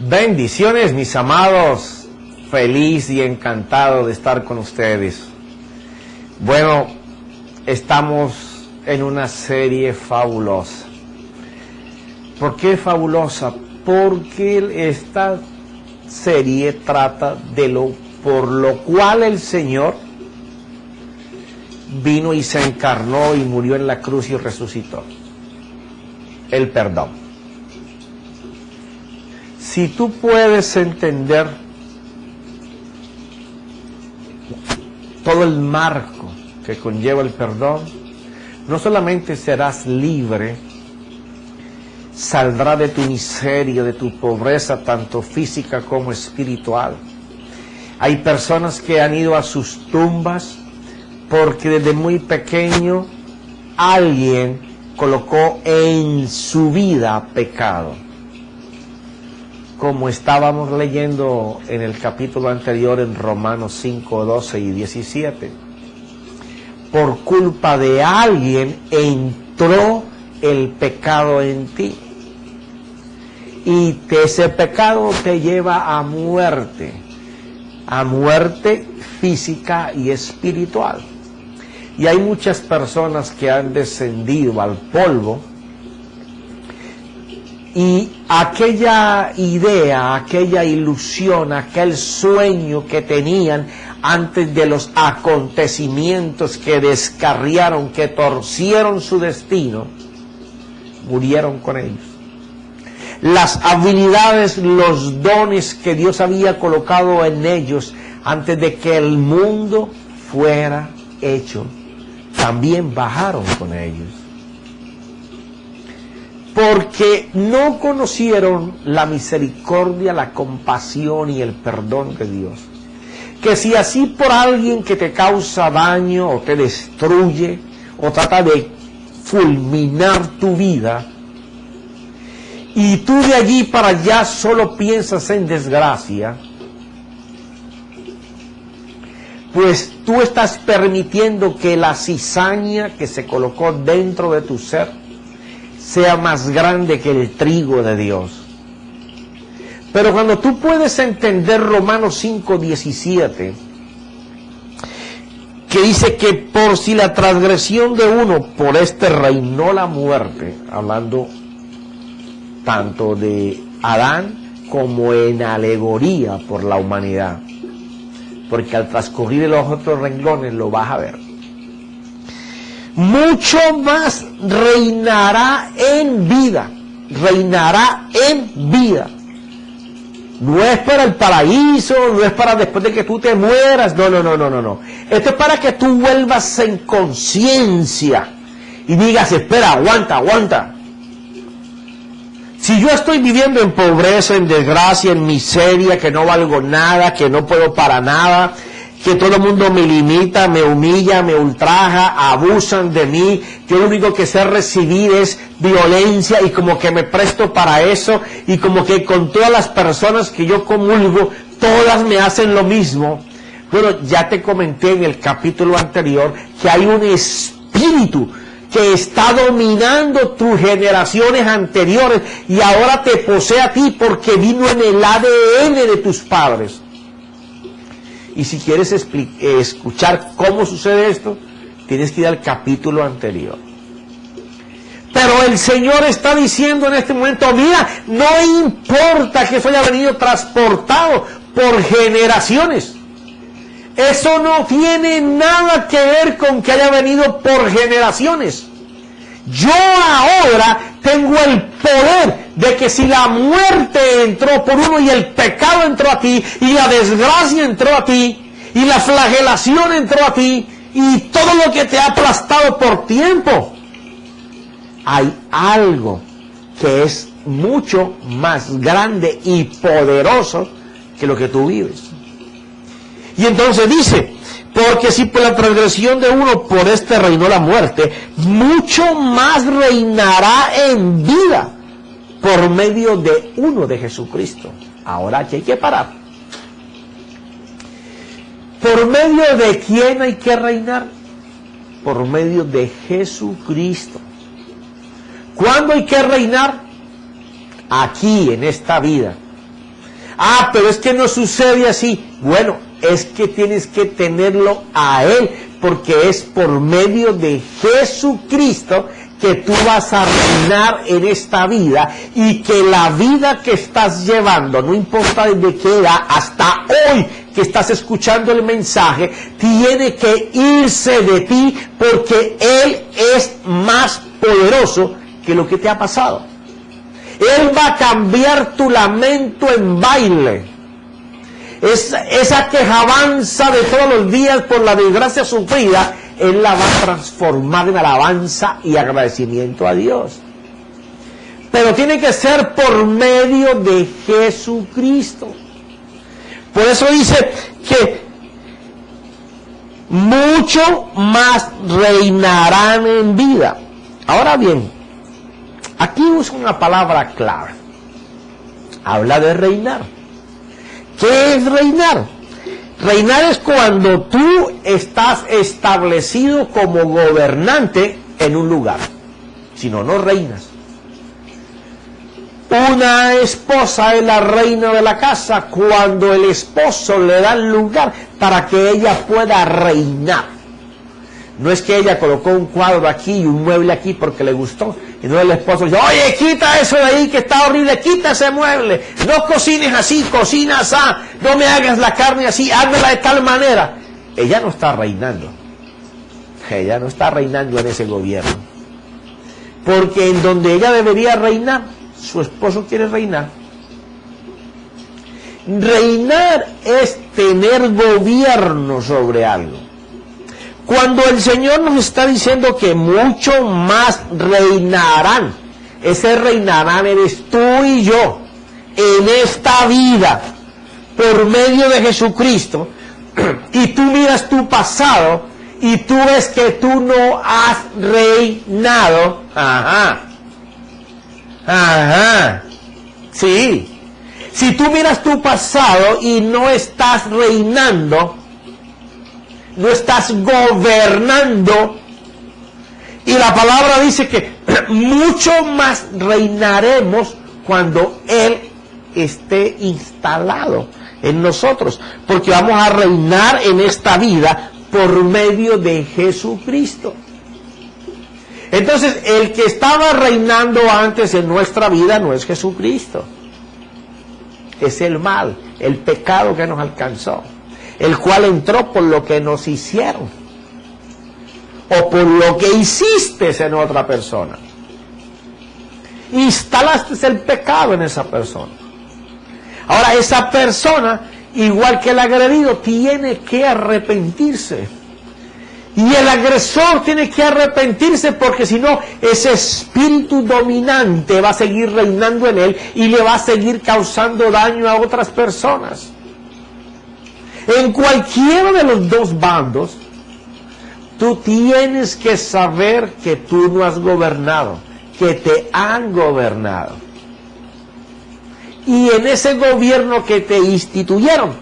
Bendiciones, mis amados, feliz y encantado de estar con ustedes. Bueno, estamos en una serie fabulosa. ¿Por qué fabulosa? Porque esta serie trata de por lo cual el Señor vino y se encarnó y murió en la cruz y resucitó. El perdón. Si tú puedes entender todo el marco que conlleva el perdón, no solamente serás libre, saldrá de tu miseria, de tu pobreza, tanto física como espiritual. Hay personas que han ido a sus tumbas porque desde muy pequeño alguien colocó en su vida pecado. Como estábamos leyendo en el capítulo anterior en Romanos 5, 12 y 17. Por culpa de alguien entró el pecado en ti. Y ese pecado te lleva a muerte física y espiritual. Y hay muchas personas que han descendido al polvo. Y aquella idea, aquella ilusión, aquel sueño que tenían antes de los acontecimientos que descarriaron, que torcieron su destino, murieron con ellos. Las habilidades, los dones que Dios había colocado en ellos antes de que el mundo fuera hecho, también bajaron con ellos. Porque no conocieron la misericordia, la compasión y el perdón de Dios. Que si así por alguien que te causa daño o te destruye o trata de fulminar tu vida, y tú de allí para allá solo piensas en desgracia, pues tú estás permitiendo que la cizaña que se colocó dentro de tu ser sea más grande que el trigo de Dios. Pero cuando tú puedes entender Romanos 5, 17, que dice que por si la transgresión de uno, por este reinó la muerte, hablando tanto de Adán como en alegoría por la humanidad, porque al transcurrir de los otros renglones lo vas a ver. Mucho más reinará en vida, No es para el paraíso, no es para después de que tú te mueras, no. Esto es para que tú vuelvas en conciencia y digas, espera, aguanta. Si yo estoy viviendo en pobreza, en desgracia, en miseria, que no valgo nada, que no puedo para nada, que todo el mundo me limita, me humilla, me ultraja, abusan de mí, yo lo único que sé recibir es violencia y como que me presto para eso y como que con todas las personas que yo comulgo, todas me hacen lo mismo. Bueno, ya te comenté en el capítulo anterior que hay un espíritu que está dominando tus generaciones anteriores y ahora te posee a ti porque vino en el ADN de tus padres. Y si quieres escuchar cómo sucede esto, tienes que ir al capítulo anterior. Pero el Señor está diciendo en este momento, mira, no importa que eso haya venido transportado por generaciones. Eso no tiene nada que ver con que haya venido por generaciones. Yo ahora tengo el poder de que si la muerte entró por uno y el pecado entró a ti y la desgracia entró a ti y la flagelación entró a ti y todo lo que te ha aplastado por tiempo, hay algo que es mucho más grande y poderoso que lo que tú vives. Y entonces dice, porque si por la transgresión de uno por este reinó la muerte, mucho más reinará en vida por medio de uno, de Jesucristo. Ahora aquí hay que parar. ¿Por medio de quién hay que reinar? Por medio de Jesucristo. ¿Cuándo hay que reinar? Aquí, en esta vida. Ah, pero es que no sucede así. Bueno, es que tienes que tenerlo a Él, porque es por medio de Jesucristo que tú vas a reinar en esta vida, y que la vida que estás llevando, no importa desde qué edad hasta hoy que estás escuchando el mensaje, tiene que irse de ti, porque Él es más poderoso que lo que te ha pasado. Él va a cambiar tu lamento en baile. Esa quejabanza de todos los días por la desgracia sufrida, Él la va a transformar en alabanza y agradecimiento a Dios. Pero tiene que ser por medio de Jesucristo. Por eso dice que mucho más reinarán en vida. Ahora bien, aquí usa una palabra clave. Habla de reinar. ¿Qué es reinar? Reinar es cuando tú estás establecido como gobernante en un lugar. Si no, no reinas. Una esposa es la reina de la casa cuando el esposo le da el lugar para que ella pueda reinar. No es que ella colocó un cuadro aquí y un mueble aquí porque le gustó, y no el esposo dice, oye, quita eso de ahí que está horrible, quita ese mueble, no cocines así, cocina así, no me hagas la carne así, házmela de tal manera. Ella no está reinando. Ella no está reinando en ese gobierno. Porque en donde ella debería reinar, su esposo quiere reinar. Reinar es tener gobierno sobre algo. Cuando el Señor nos está diciendo que mucho más reinarán, ese reinarán eres tú y yo en esta vida por medio de Jesucristo, y tú miras tu pasado y tú ves que tú no has reinado. Sí. Si tú miras tu pasado y no estás reinando, no estás gobernando, y la palabra dice que mucho más reinaremos cuando Él esté instalado en nosotros, porque vamos a reinar en esta vida por medio de Jesucristo. Entonces, el que estaba reinando antes en nuestra vida no es Jesucristo, es el mal, el pecado que nos alcanzó, el cual entró por lo que nos hicieron o por lo que hiciste en otra persona. Instalaste el pecado en esa persona. Ahora esa persona, igual que el agredido, tiene que arrepentirse. Y el agresor tiene que arrepentirse, porque si no, ese espíritu dominante va a seguir reinando en él y le va a seguir causando daño a otras personas. En cualquiera de los dos bandos, tú tienes que saber que tú no has gobernado, que te han gobernado. Y en ese gobierno que te instituyeron,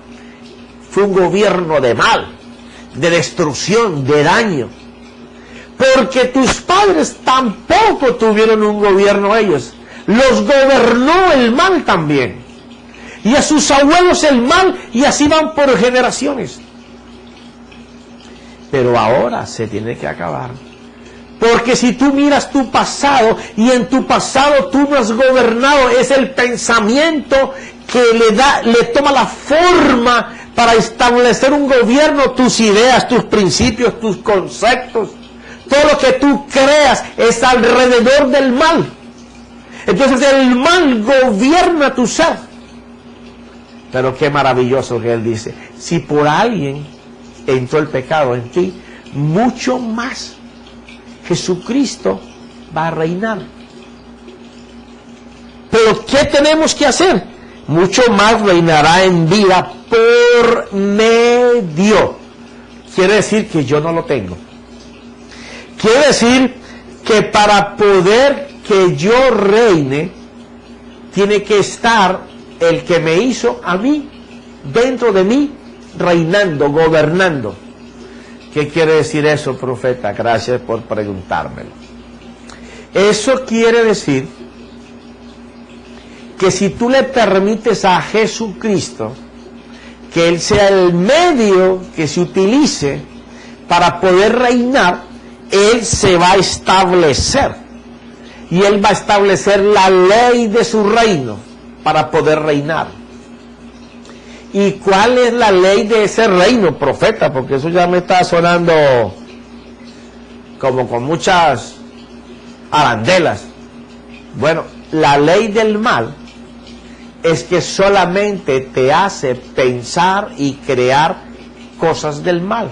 fue un gobierno de mal, de destrucción, de daño. Porque tus padres tampoco tuvieron un gobierno ellos. Los gobernó el mal también. Y a sus abuelos el mal, y así van por generaciones. Pero ahora se tiene que acabar. Porque si tú miras tu pasado, y en tu pasado tú no has gobernado, es el pensamiento que le toma la forma para establecer un gobierno, tus ideas, tus principios, tus conceptos. Todo lo que tú creas es alrededor del mal. Entonces el mal gobierna tu ser. Pero qué maravilloso que Él dice, si por alguien entró el pecado en ti, mucho más Jesucristo va a reinar. Pero ¿qué tenemos que hacer? Mucho más reinará en vida por medio. Quiere decir que yo no lo tengo. Quiere decir que para poder que yo reine, tiene que estar el que me hizo a mí, dentro de mí, reinando, gobernando. ¿Qué quiere decir eso, profeta? Gracias por preguntármelo. Eso quiere decir que si tú le permites a Jesucristo que Él sea el medio que se utilice para poder reinar, Él se va a establecer. Y Él va a establecer la ley de su reino para poder reinar. ¿Y cuál es la ley de ese reino, profeta? Porque eso ya me está sonando como con muchas arandelas. Bueno, la ley del mal es que solamente te hace pensar y crear cosas del mal.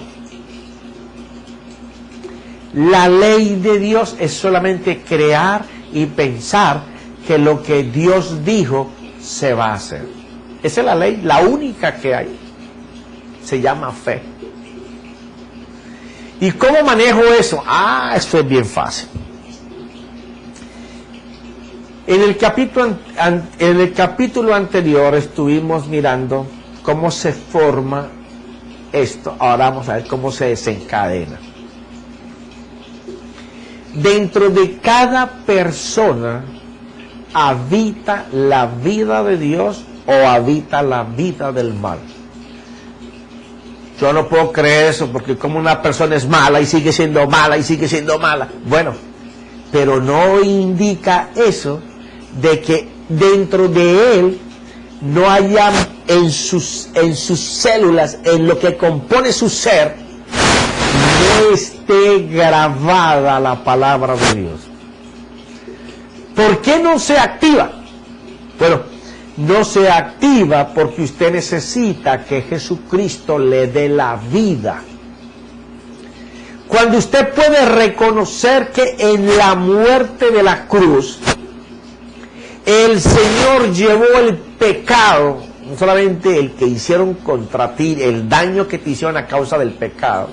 La ley de Dios es solamente crear y pensar que lo que Dios dijo se va a hacer. Esa es la ley, la única que hay. Se llama fe. ¿Y cómo manejo eso? Esto es bien fácil. En el capítulo anterior estuvimos mirando cómo se forma esto. Ahora vamos a ver cómo se desencadena. Dentro de cada persona habita la vida de Dios o habita la vida del mal. Yo no puedo creer eso, porque como una persona es mala y sigue siendo mala y sigue siendo mala. Bueno, pero no indica eso de que dentro de él no haya en sus células, en lo que compone su ser, no esté grabada la palabra de Dios. ¿Por qué no se activa? Bueno, no se activa porque usted necesita que Jesucristo le dé la vida. Cuando usted puede reconocer que en la muerte de la cruz el Señor llevó el pecado, no solamente el que hicieron contra ti, el daño que te hicieron a causa del pecado,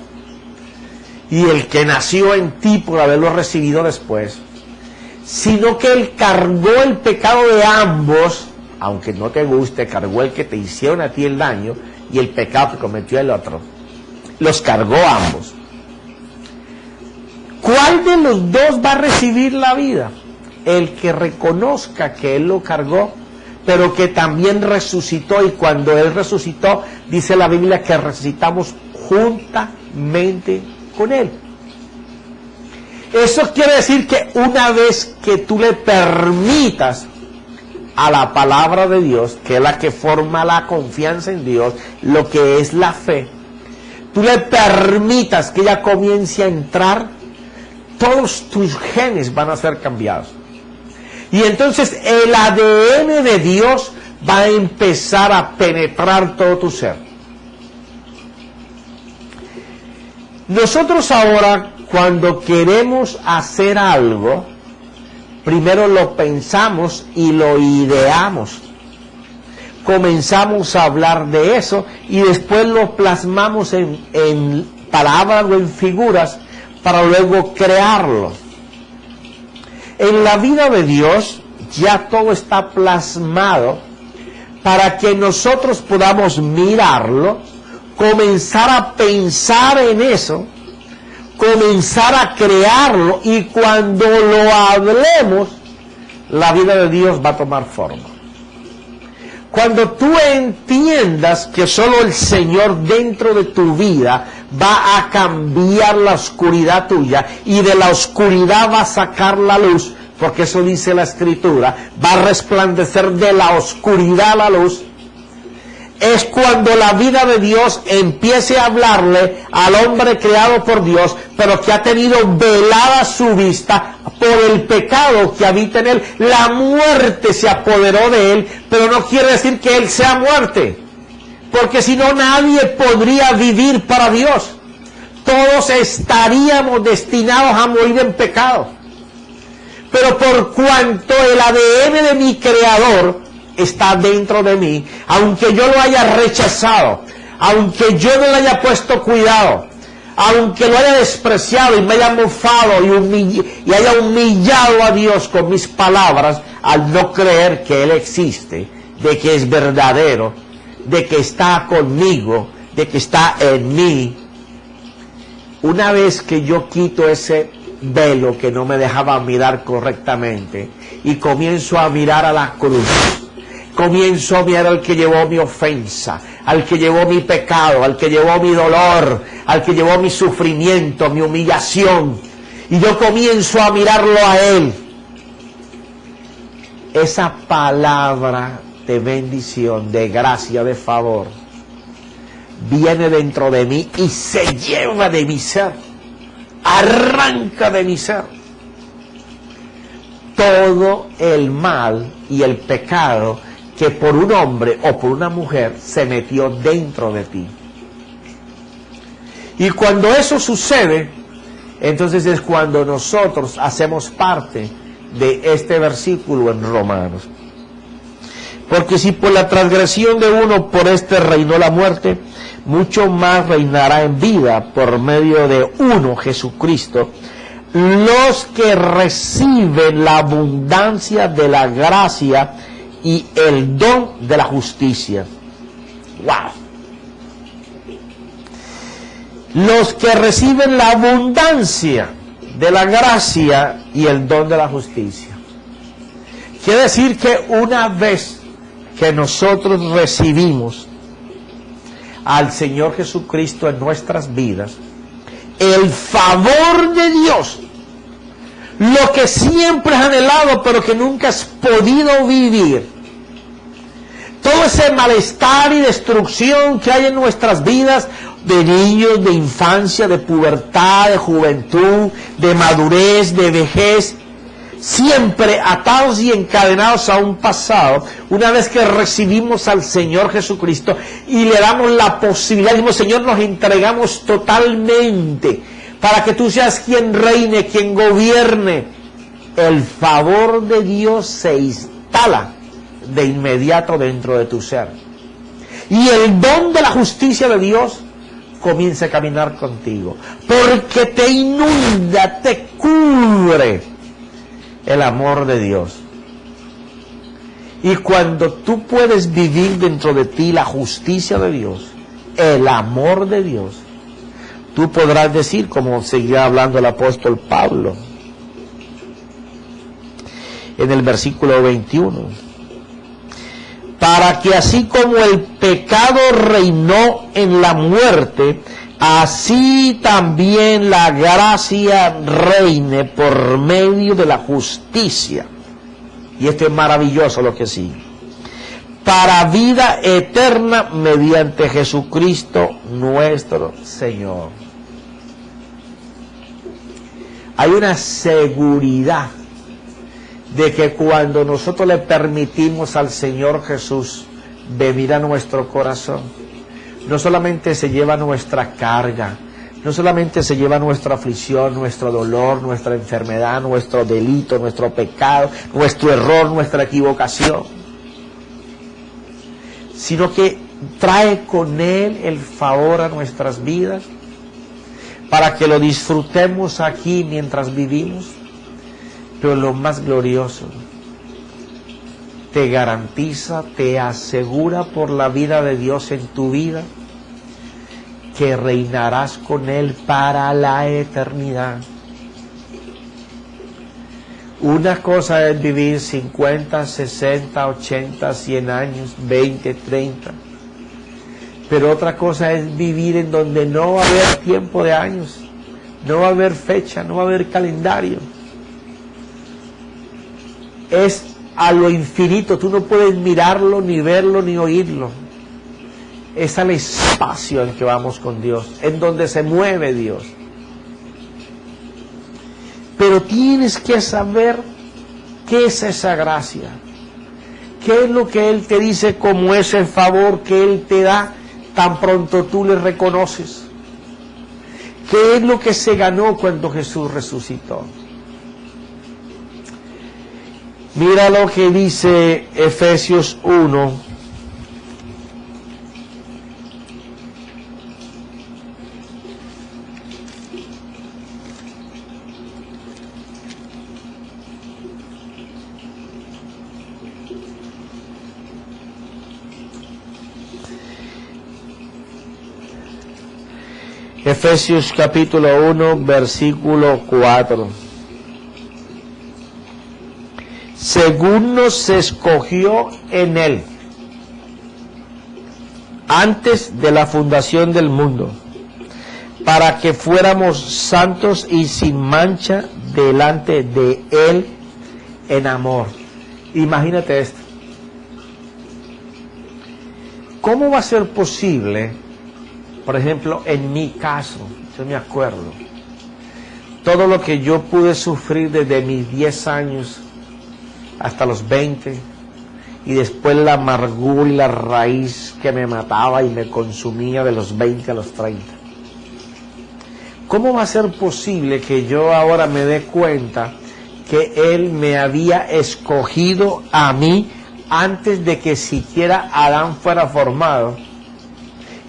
y el que nació en ti por haberlo recibido después, sino que Él cargó el pecado de ambos, aunque no te guste, cargó el que te hicieron a ti el daño y el pecado que cometió el otro. Los cargó ambos. ¿Cuál de los dos va a recibir la vida? El que reconozca que Él lo cargó, pero que también resucitó, y cuando Él resucitó, dice la Biblia que resucitamos juntamente con Él. Eso quiere decir que una vez que tú le permitas a la palabra de Dios, que es la que forma la confianza en Dios, lo que es la fe, tú le permitas que ella comience a entrar, todos tus genes van a ser cambiados. Y entonces el ADN de Dios va a empezar a penetrar todo tu ser. Nosotros ahora, cuando queremos hacer algo, primero lo pensamos y lo ideamos. Comenzamos a hablar de eso y después lo plasmamos en palabras o en figuras para luego crearlo. En la vida de Dios ya todo está plasmado para que nosotros podamos mirarlo, comenzar a pensar en eso, comenzar a crearlo, y cuando lo hablemos, la vida de Dios va a tomar forma. Cuando tú entiendas que solo el Señor dentro de tu vida va a cambiar la oscuridad tuya, y de la oscuridad va a sacar la luz, porque eso dice la Escritura, va a resplandecer de la oscuridad a la luz, es cuando la vida de Dios empiece a hablarle al hombre creado por Dios, pero que ha tenido velada su vista por el pecado que habita en él. La muerte se apoderó de él, pero no quiere decir que él sea muerte, porque si no nadie podría vivir para Dios. Todos estaríamos destinados a morir en pecado. Pero por cuanto el ADN de mi Creador está dentro de mí, aunque yo lo haya rechazado, aunque yo no le haya puesto cuidado, aunque lo haya despreciado y me haya mofado y haya humillado a Dios con mis palabras, al no creer que Él existe, de que es verdadero, de que está conmigo, de que está en mí, una vez que yo quito ese velo que no me dejaba mirar correctamente y comienzo a mirar a la cruz, Comienzo a mirar al que llevó mi ofensa, al que llevó mi pecado, al que llevó mi dolor, al que llevó mi sufrimiento, mi humillación. Y yo comienzo a mirarlo a Él. Esa palabra de bendición, de gracia, de favor, viene dentro de mí y se lleva de mi ser, arranca de mi ser todo el mal y el pecado que por un hombre o por una mujer se metió dentro de ti. Y cuando eso sucede, entonces es cuando nosotros hacemos parte de este versículo en Romanos. Porque si por la transgresión de uno por este reinó la muerte, mucho más reinará en vida por medio de uno, Jesucristo, los que reciben la abundancia de la gracia y el don de la justicia. ¡Wow! Los que reciben la abundancia de la gracia y el don de la justicia. Quiere decir que una vez que nosotros recibimos al Señor Jesucristo en nuestras vidas, el favor de Dios, lo que siempre has anhelado pero que nunca has podido vivir, todo ese malestar y destrucción que hay en nuestras vidas, de niños, de infancia, de pubertad, de juventud, de madurez, de vejez, siempre atados y encadenados a un pasado. Una vez que recibimos al Señor Jesucristo y le damos la posibilidad, decimos, Señor, nos entregamos totalmente para que tú seas quien reine, quien gobierne, el favor de Dios se instala de inmediato dentro de tu ser. Y el don de la justicia de Dios comienza a caminar contigo, porque te inunda, te cubre el amor de Dios. Y cuando tú puedes vivir dentro de ti la justicia de Dios, el amor de Dios, tú podrás decir, como seguía hablando el apóstol Pablo, en el versículo 21, para que así como el pecado reinó en la muerte, así también la gracia reine por medio de la justicia. Y esto es maravilloso lo que sigue. Para vida eterna mediante Jesucristo nuestro Señor. Hay una seguridad de que cuando nosotros le permitimos al Señor Jesús venir a nuestro corazón, no solamente se lleva nuestra carga, no solamente se lleva nuestra aflicción, nuestro dolor, nuestra enfermedad, nuestro delito, nuestro pecado, nuestro error, nuestra equivocación, sino que trae con Él el favor a nuestras vidas para que lo disfrutemos aquí mientras vivimos. Pero lo más glorioso, te garantiza, te asegura por la vida de Dios en tu vida, que reinarás con Él para la eternidad. Una cosa es vivir 50, 60, 80, 100 años, 20, 30. Pero otra cosa es vivir en donde no va a haber tiempo de años, no va a haber fecha, no va a haber calendario. Es a lo infinito, tú no puedes mirarlo, ni verlo, ni oírlo. Es al espacio en que vamos con Dios, en donde se mueve Dios. Pero tienes que saber qué es esa gracia, qué es lo que Él te dice como ese favor que Él te da tan pronto tú le reconoces. ¿Qué es lo que se ganó cuando Jesús resucitó? Mira lo que dice Efesios 1. Efesios capítulo 1, versículo 4. según nos escogió en Él, antes de la fundación del mundo, para que fuéramos santos y sin mancha delante de Él en amor. Imagínate esto. ¿Cómo va a ser posible, por ejemplo, en mi caso, yo me acuerdo, todo lo que yo pude sufrir desde mis 10 años hasta los 20, y después la amargura y la raíz que me mataba y me consumía de los 20 a los 30? ¿Cómo va a ser posible que yo ahora me dé cuenta que Él me había escogido a mí antes de que siquiera Adán fuera formado,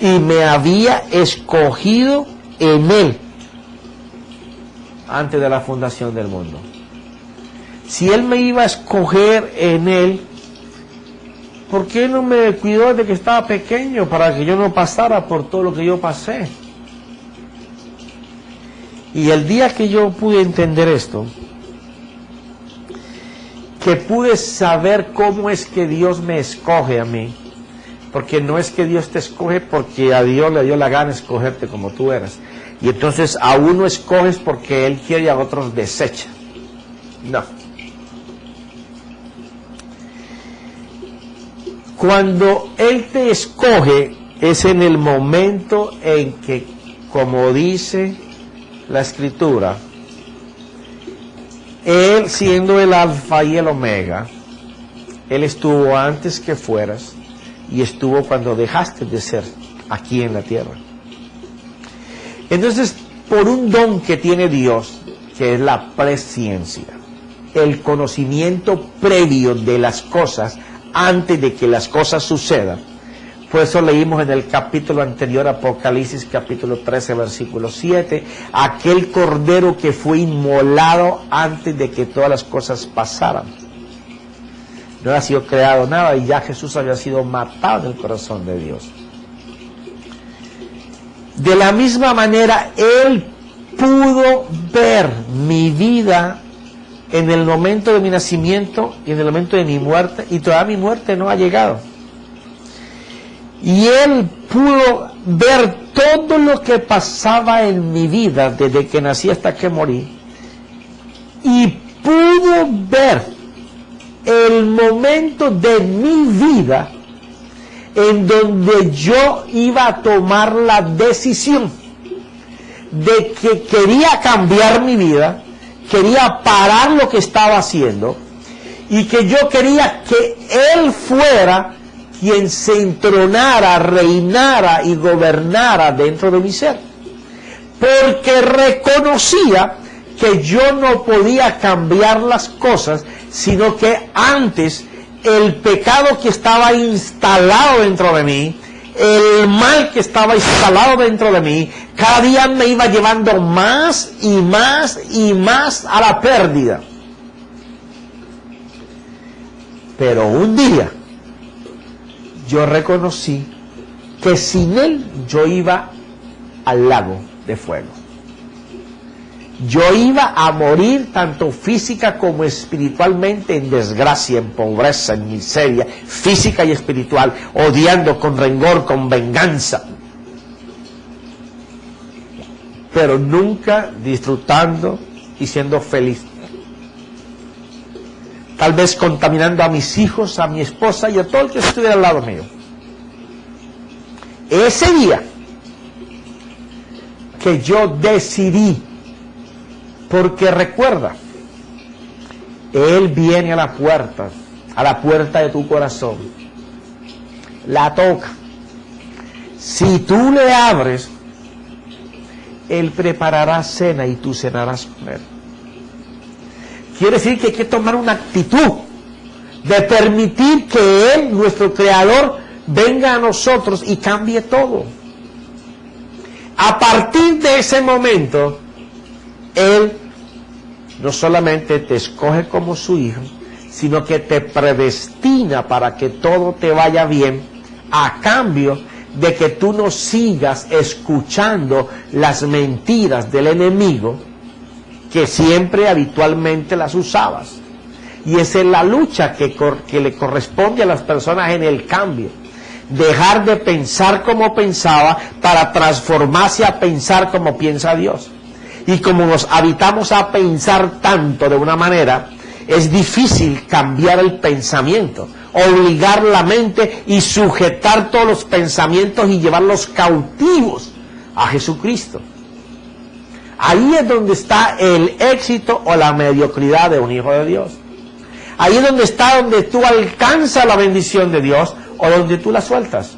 y me había escogido en Él antes de la fundación del mundo? Si Él me iba a escoger en Él, ¿por qué no me cuidó desde que estaba pequeño para que yo no pasara por todo lo que yo pasé? Y el día que yo pude entender esto, que pude saber cómo es que Dios me escoge a mí, porque no es que Dios te escoge porque a Dios le dio la gana escogerte como tú eras, y entonces a uno escoges porque Él quiere y a otros desecha. No. Cuando Él te escoge es en el momento en que, como dice la Escritura, Él, siendo el alfa y el omega, Él estuvo antes que fueras y estuvo cuando dejaste de ser aquí en la tierra. Entonces, por un don que tiene Dios, que es la presciencia, el conocimiento previo de las cosas antes de que las cosas sucedan. Por eso leímos en el capítulo anterior, Apocalipsis capítulo 13, versículo 7, aquel cordero que fue inmolado antes de que todas las cosas pasaran. No había sido creado nada y ya Jesús había sido matado en el corazón de Dios. De la misma manera, Él pudo ver mi vida en el momento de mi nacimiento y en el momento de mi muerte, y todavía mi muerte no ha llegado. Y Él pudo ver todo lo que pasaba en mi vida desde que nací hasta que morí, y pudo ver el momento de mi vida en donde yo iba a tomar la decisión de que quería cambiar mi vida, quería parar lo que estaba haciendo, y que yo quería que Él fuera quien se entronara, reinara y gobernara dentro de mi ser, porque reconocía que yo no podía cambiar las cosas, sino que antes el pecado que estaba instalado dentro de mí, el mal que estaba instalado dentro de mí, cada día me iba llevando más y más y más a la pérdida. Pero un día yo reconocí que sin Él yo iba al lago de fuego. Yo iba a morir tanto física como espiritualmente, en desgracia, en pobreza, en miseria, física y espiritual, odiando, con rencor, con venganza, pero nunca disfrutando y siendo feliz. Tal vez contaminando a mis hijos, a mi esposa y a todo el que estuviera al lado mío. Ese día que yo decidí, porque recuerda, Él viene a la puerta de tu corazón, la toca. Si tú le abres, Él preparará cena y tú cenarás con Él. Quiere decir que hay que tomar una actitud de permitir que Él, nuestro Creador, venga a nosotros y cambie todo. A partir de ese momento, Él no solamente te escoge como su hijo, sino que te predestina para que todo te vaya bien, a cambio de que tú no sigas escuchando las mentiras del enemigo, que siempre habitualmente las usabas. Y esa es la lucha que le corresponde a las personas en el cambio. Dejar de pensar como pensaba para transformarse a pensar como piensa Dios. Y como nos habitamos a pensar tanto de una manera, es difícil cambiar el pensamiento, obligar la mente y sujetar todos los pensamientos y llevarlos cautivos a Jesucristo. Ahí es donde está el éxito o la mediocridad de un hijo de Dios. Ahí es donde está donde tú alcanzas la bendición de Dios o donde tú la sueltas.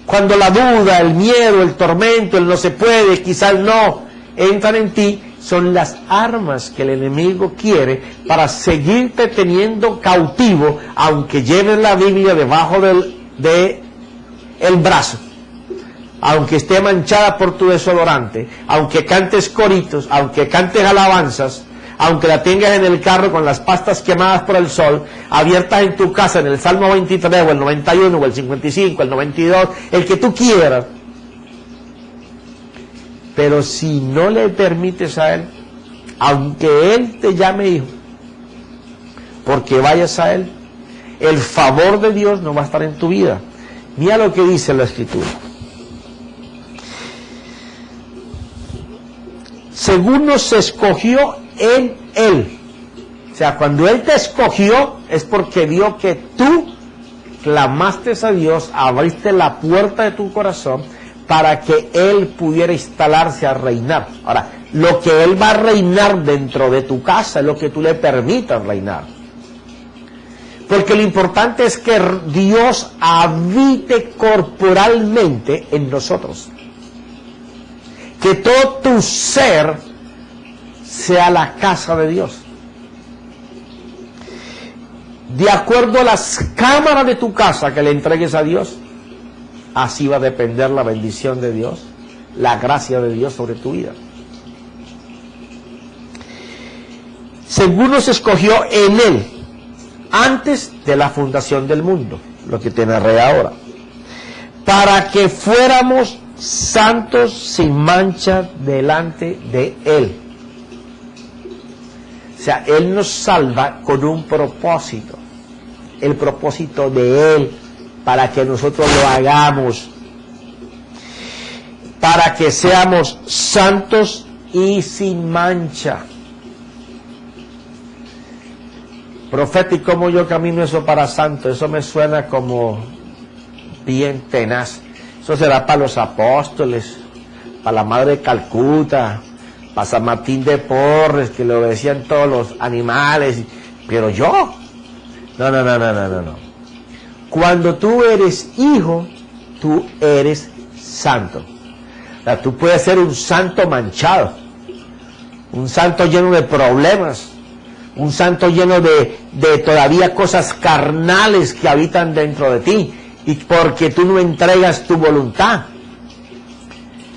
Cuando la duda, el miedo, el tormento, el no se puede, quizás no, entran en ti, son las armas que el enemigo quiere para seguirte teniendo cautivo, aunque lleves la Biblia debajo del brazo, aunque esté manchada por tu desodorante, aunque cantes coritos, aunque cantes alabanzas, aunque la tengas en el carro con las pastas quemadas por el sol, abiertas en tu casa en el Salmo 23 o el 91 o el 55, el 92, el que tú quieras. Pero si no le permites a Él, aunque Él te llame hijo, porque vayas a Él, el favor de Dios no va a estar en tu vida. Mira lo que dice la Escritura. Según nos escogió en Él. O sea, cuando Él te escogió es porque vio que tú clamaste a Dios, abriste la puerta de tu corazón para que Él pudiera instalarse a reinar. Ahora, lo que Él va a reinar dentro de tu casa es lo que tú le permitas reinar. Porque lo importante es que Dios habite corporalmente en nosotros. Que todo tu ser sea la casa de Dios. De acuerdo a las cámaras de tu casa que le entregues a Dios, así va a depender la bendición de Dios, la gracia de Dios sobre tu vida. Según nos escogió en Él, antes de la fundación del mundo, lo que te narré ahora, para que fuéramos santos sin mancha delante de Él. O sea, Él nos salva con un propósito, el propósito de Él, para que nosotros lo hagamos, para que seamos santos y sin mancha. Profeta, ¿y cómo yo camino eso para santo? Eso me suena como bien tenaz. Eso será para los apóstoles, para la Madre de Calcuta, para San Martín de Porres, que le obedecían todos los animales. Pero yo, no. Cuando tú eres hijo, tú eres santo. O sea, tú puedes ser un santo manchado, un santo lleno de problemas, un santo lleno de todavía cosas carnales que habitan dentro de ti, y porque tú no entregas tu voluntad.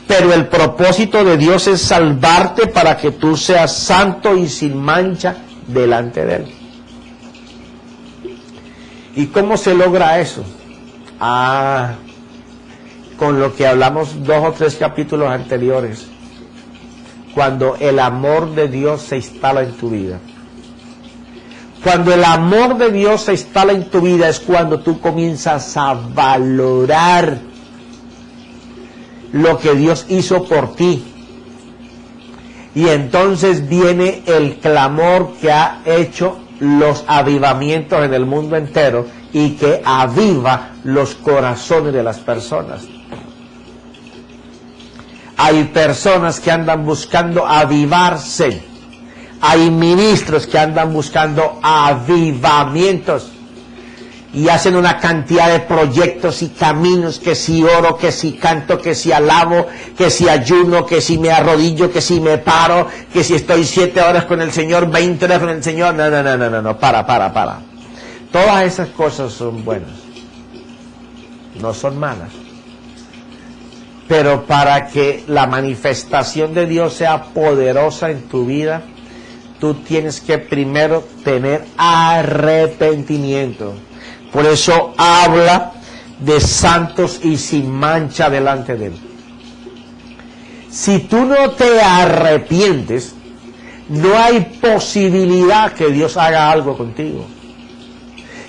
Pero el propósito de Dios es salvarte para que tú seas santo y sin mancha delante de Él. ¿Y cómo se logra eso? Con lo que hablamos 2 o 3 capítulos anteriores, cuando el amor de Dios se instala en tu vida. Cuando el amor de Dios se instala en tu vida es cuando tú comienzas a valorar lo que Dios hizo por ti. Y entonces viene el clamor que ha hecho los avivamientos en el mundo entero y que aviva los corazones de las personas. Hay personas que andan buscando avivarse. Hay ministros que andan buscando avivamientos y hacen una cantidad de proyectos y caminos, que si oro, que si canto, que si alabo, que si ayuno, que si me arrodillo, que si me paro, que si estoy 7 horas con el Señor, 20 horas con el Señor. No, para. Todas esas cosas son buenas, no son malas. Pero para que la manifestación de Dios sea poderosa en tu vida, tú tienes que primero tener arrepentimiento. Por eso habla de santos y sin mancha delante de Él. Si tú no te arrepientes, no hay posibilidad que Dios haga algo contigo.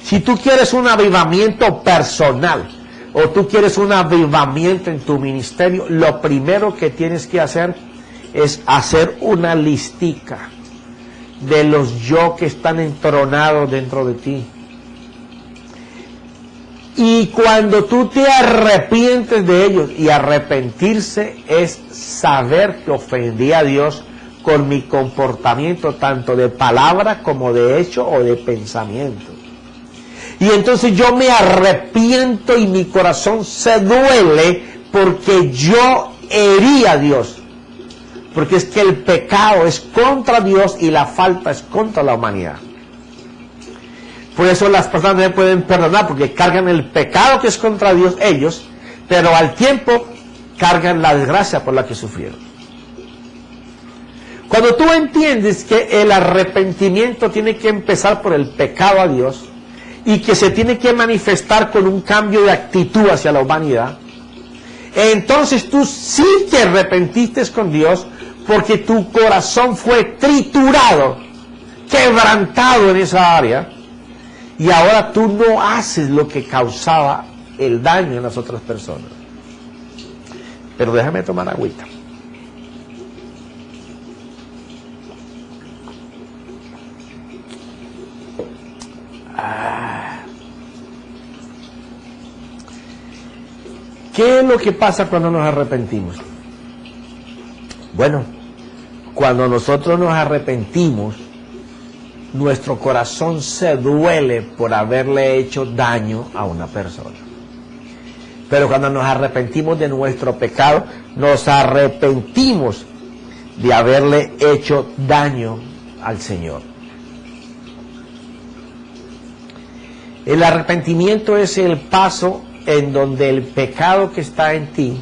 Si tú quieres un avivamiento personal, o tú quieres un avivamiento en tu ministerio, lo primero que tienes que hacer es hacer una listica de los yo que están entronados dentro de ti. Y cuando tú te arrepientes de ellos, y arrepentirse es saber que ofendí a Dios con mi comportamiento, tanto de palabra como de hecho o de pensamiento. Y entonces yo me arrepiento y mi corazón se duele porque yo herí a Dios. Porque es que el pecado es contra Dios y la falta es contra la humanidad. Por eso las personas no pueden perdonar, porque cargan el pecado que es contra Dios ellos, pero al tiempo cargan la desgracia por la que sufrieron. Cuando tú entiendes que el arrepentimiento tiene que empezar por el pecado a Dios y que se tiene que manifestar con un cambio de actitud hacia la humanidad, entonces tú sí te arrepentiste con Dios porque tu corazón fue triturado, quebrantado en esa área, y ahora tú no haces lo que causaba el daño en las otras personas. Pero déjame tomar agüita. ¿Qué es lo que pasa cuando nos arrepentimos? Bueno, cuando nosotros nos arrepentimos, nuestro corazón se duele por haberle hecho daño a una persona. Pero cuando nos arrepentimos de nuestro pecado, nos arrepentimos de haberle hecho daño al Señor. El arrepentimiento es el paso en donde el pecado que está en ti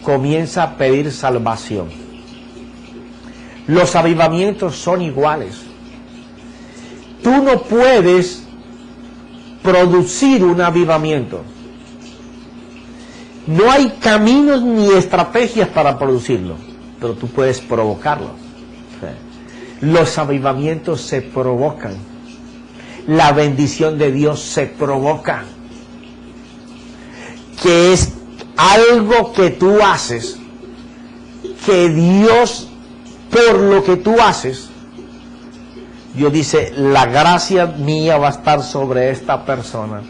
comienza a pedir salvación. Los avivamientos son iguales. Tú no puedes producir un avivamiento. No hay caminos ni estrategias para producirlo, pero tú puedes provocarlo. Los avivamientos se provocan. La bendición de Dios se provoca. Que es algo que tú haces, que Dios, por lo que tú haces, Dios dice, la gracia mía va a estar sobre esta persona,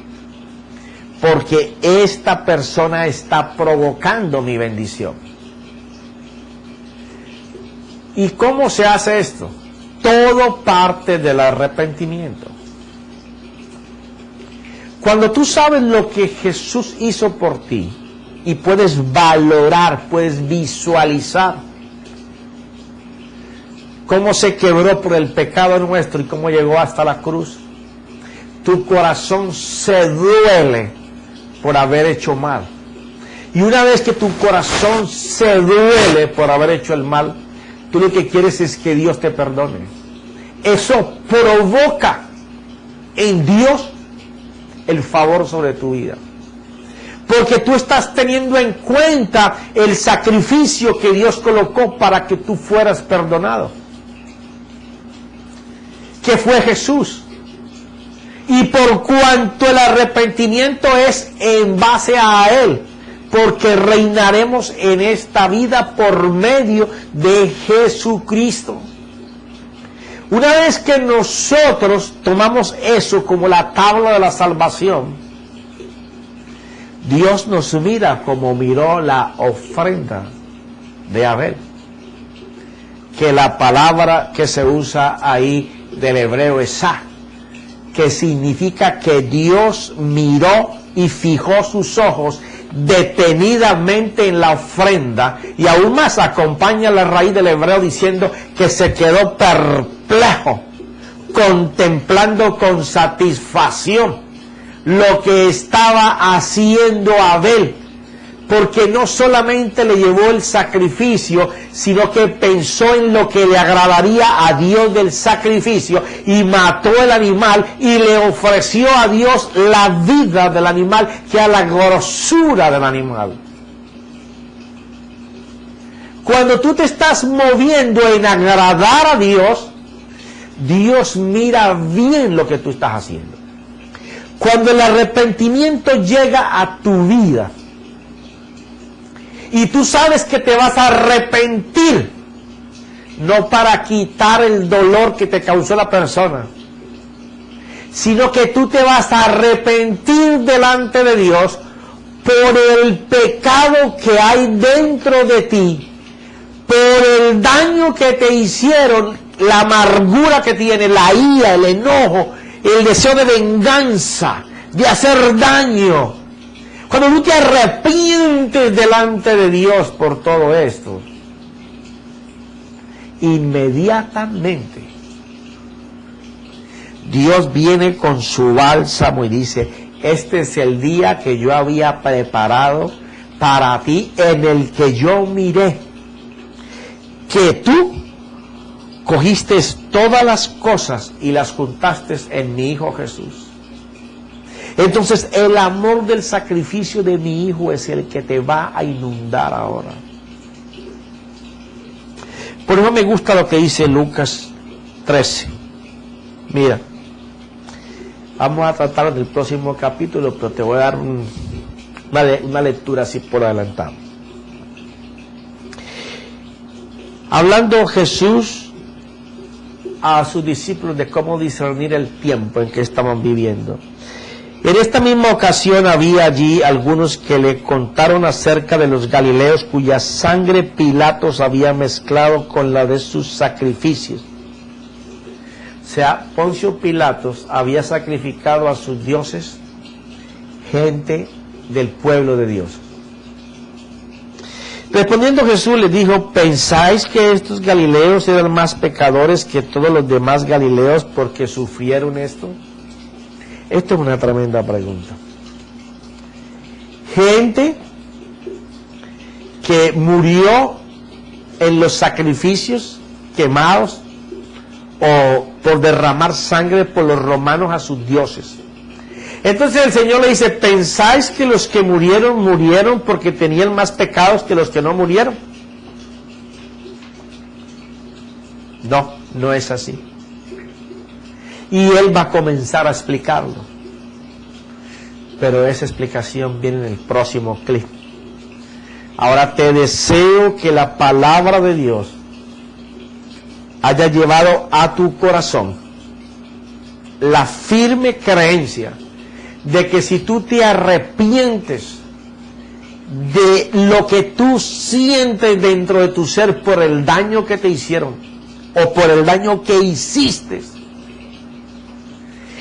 porque esta persona está provocando mi bendición. ¿Y cómo se hace esto? Todo parte del arrepentimiento. Cuando tú sabes lo que Jesús hizo por ti y puedes valorar, puedes visualizar cómo se quebró por el pecado nuestro y cómo llegó hasta la cruz, tu corazón se duele por haber hecho mal. Y una vez que tu corazón se duele por haber hecho el mal, tú lo que quieres es que Dios te perdone. Eso provoca en Dios el favor sobre tu vida. Porque tú estás teniendo en cuenta el sacrificio que Dios colocó para que tú fueras perdonado, que fue Jesús. Y por cuanto el arrepentimiento es en base a Él, porque reinaremos en esta vida por medio de Jesucristo. Una vez que nosotros tomamos eso como la tabla de la salvación, Dios nos mira como miró la ofrenda de Abel, que la palabra que se usa ahí del hebreo es sa, que significa que Dios miró y fijó sus ojos detenidamente en la ofrenda, y aún más acompaña la raíz del hebreo diciendo que se quedó perplejo, contemplando con satisfacción lo que estaba haciendo Abel, porque no solamente le llevó el sacrificio, sino que pensó en lo que le agradaría a Dios del sacrificio, y mató el animal y le ofreció a Dios la vida del animal, que a la grosura del animal. Cuando tú te estás moviendo en agradar a Dios, Dios mira bien lo que tú estás haciendo. Cuando el arrepentimiento llega a tu vida y tú sabes que te vas a arrepentir, no para quitar el dolor que te causó la persona, sino que tú te vas a arrepentir delante de Dios por el pecado que hay dentro de ti, por el daño que te hicieron, la amargura que tiene, la ira, el enojo, el deseo de venganza, de hacer daño. Cuando tú te arrepientes delante de Dios por todo esto, inmediatamente Dios viene con su bálsamo y dice: este es el día que yo había preparado para ti, en el que yo miré que tú cogiste todas las cosas y las juntaste en mi Hijo Jesús. Entonces el amor del sacrificio de mi Hijo es el que te va a inundar ahora. Por eso me gusta lo que dice Lucas 13. Mira, vamos a tratar en el próximo capítulo, pero te voy a dar una lectura así por adelantado. Hablando Jesús a sus discípulos de cómo discernir el tiempo en que estaban viviendo. En esta misma ocasión había allí algunos que le contaron acerca de los galileos cuya sangre Pilatos había mezclado con la de sus sacrificios. O sea, Poncio Pilatos había sacrificado a sus dioses gente del pueblo de Dios. Respondiendo Jesús les dijo: ¿pensáis que estos galileos eran más pecadores que todos los demás galileos porque sufrieron esto? Esto es una tremenda pregunta. Gente que murió en los sacrificios quemados o por derramar sangre por los romanos a sus dioses. Entonces el Señor le dice: ¿pensáis que los que murieron, murieron porque tenían más pecados que los que no murieron? No, no es así. Y Él va a comenzar a explicarlo. Pero esa explicación viene en el próximo clip. Ahora te deseo que la palabra de Dios haya llevado a tu corazón la firme creencia de que si tú te arrepientes de lo que tú sientes dentro de tu ser por el daño que te hicieron o por el daño que hiciste,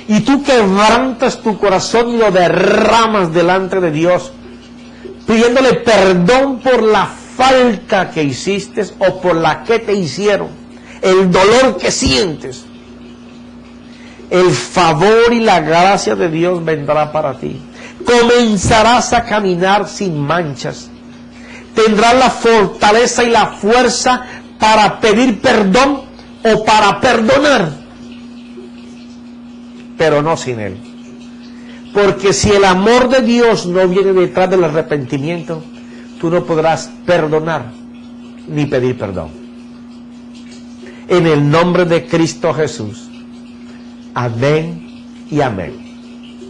y tú quebrantas tu corazón y lo derramas delante de Dios, pidiéndole perdón por la falta que hiciste o por la que te hicieron, el dolor que sientes, el favor y la gracia de Dios vendrá para ti. Comenzarás a caminar sin manchas. Tendrás la fortaleza y la fuerza para pedir perdón o para perdonar, pero no sin Él. Porque si el amor de Dios no viene detrás del arrepentimiento, tú no podrás perdonar ni pedir perdón. En el nombre de Cristo Jesús. Amén y amén.